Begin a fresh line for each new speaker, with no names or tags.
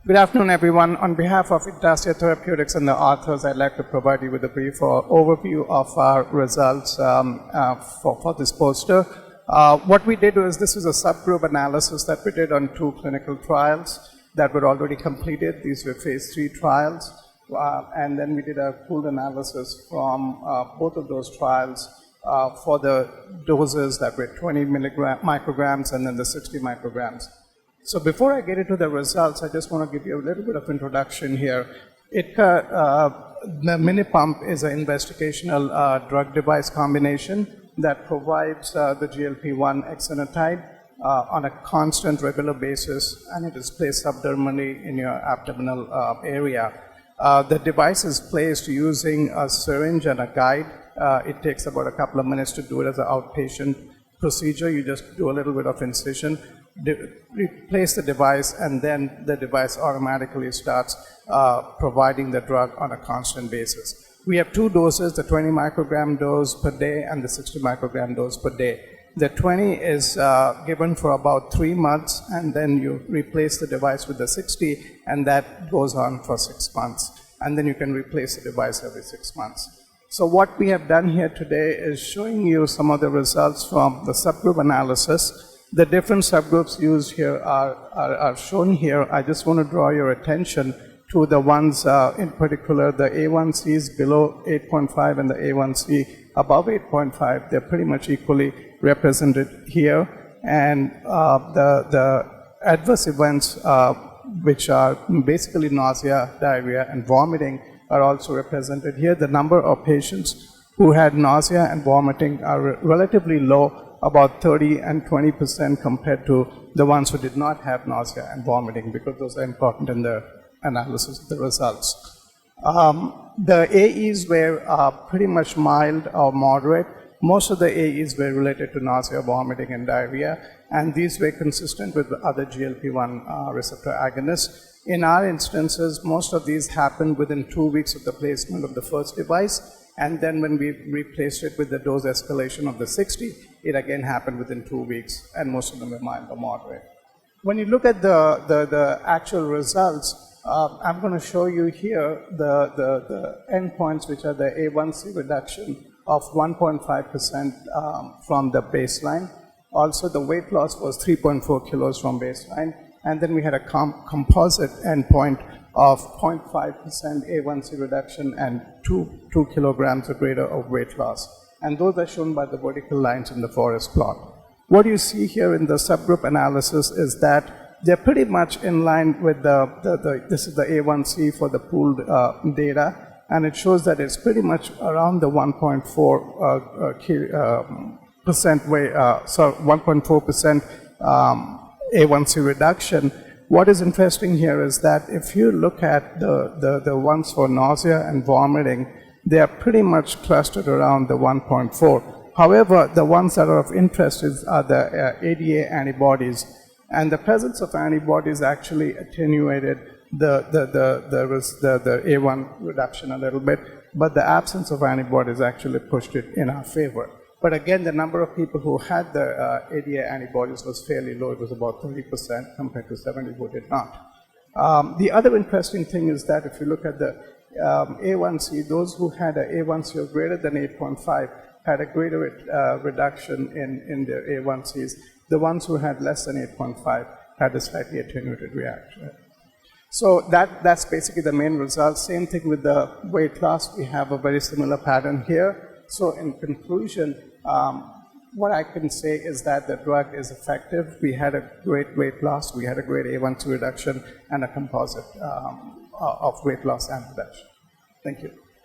Good afternoon, everyone. On behalf of ITCA Therapeutics and the authors, I'd like to provide you with a brief overview of our results for this poster. What we did was, this was a subgroup analysis that we did on 2 clinical trials that were already completed. These were phase 3 trials. And then we did a pooled analysis from both of those trials for the doses that were 20 micrograms and then the 60 micrograms. So before I get into the results, I just want to give you a little bit of introduction here. The mini pump is an investigational drug-device combination that provides the GLP-1 exenatide on a constant, regular basis, and it is placed subdermally in your abdominal area. The device is placed using a syringe and a guide. It takes about a couple of minutes to do it as an outpatient procedure. You just do a little bit of incision, replace the device, and then the device automatically starts providing the drug on a constant basis. We have 2 doses, the 20 microgram dose per day and the 60 microgram dose per day. The 20 is given for about 3 months, and then you replace the device with the 60, and that goes on for 6 months. And then you can replace the device every 6 months. So what we have done here today is showing you some of the results from the subgroup analysis. The different subgroups used here are shown here. I just want to draw your attention to the ones in particular, the A1Cs below 8.5 and the A1C above 8.5. They're pretty much equally represented here. And the adverse events, which are basically nausea, diarrhea, and vomiting, are also represented here. The number of patients who had nausea and vomiting are relatively low, about 30 and 20% compared to the ones who did not have nausea and vomiting, because those are important in the analysis of the results. The AEs were pretty much mild or moderate. Most of the AEs were related to nausea, vomiting, and diarrhea, and these were consistent with other GLP-1 receptor agonists. In our instances, most of these happened within 2 weeks of the placement of the first device, and then when we replaced it with the dose escalation of the 60, it again happened within 2 weeks, and most of them were mild or moderate. When you look at the actual results, I'm going to show you here the endpoints, which are the A1C reduction of 1.5% from the baseline. Also, the weight loss was 3.4 kilos from baseline. And then we had a composite endpoint of 0.5% A1C reduction and 2 kilograms or greater of weight loss. And those are shown by the vertical lines in the forest plot. What you see here in the subgroup analysis is that they're pretty much in line with this is the A1C for the pooled data, and it shows that it's pretty much around the 1.4% A1C reduction. What is interesting here is that if you look at the ones for nausea and vomiting, they are pretty much clustered around the 1.4. However, the ones that are of interest are the ADA antibodies, and the presence of antibodies actually attenuated the A1 reduction a little bit, but the absence of antibodies actually pushed it in our favor. But again, the number of people who had the ADA antibodies was fairly low. It was about 30% compared to 70 who did not. The other interesting thing is that if you look at the A1C, those who had an A1C of greater than 8.5 had a greater reduction in their A1Cs. The ones who had less than 8.5 had a slightly attenuated reaction. So that's basically the main result. Same thing with the weight loss. We have a very similar pattern here. So in conclusion, what I can say is that the drug is effective. We had a great weight loss. We had a great A1C reduction and a composite of weight loss and reduction. Thank you.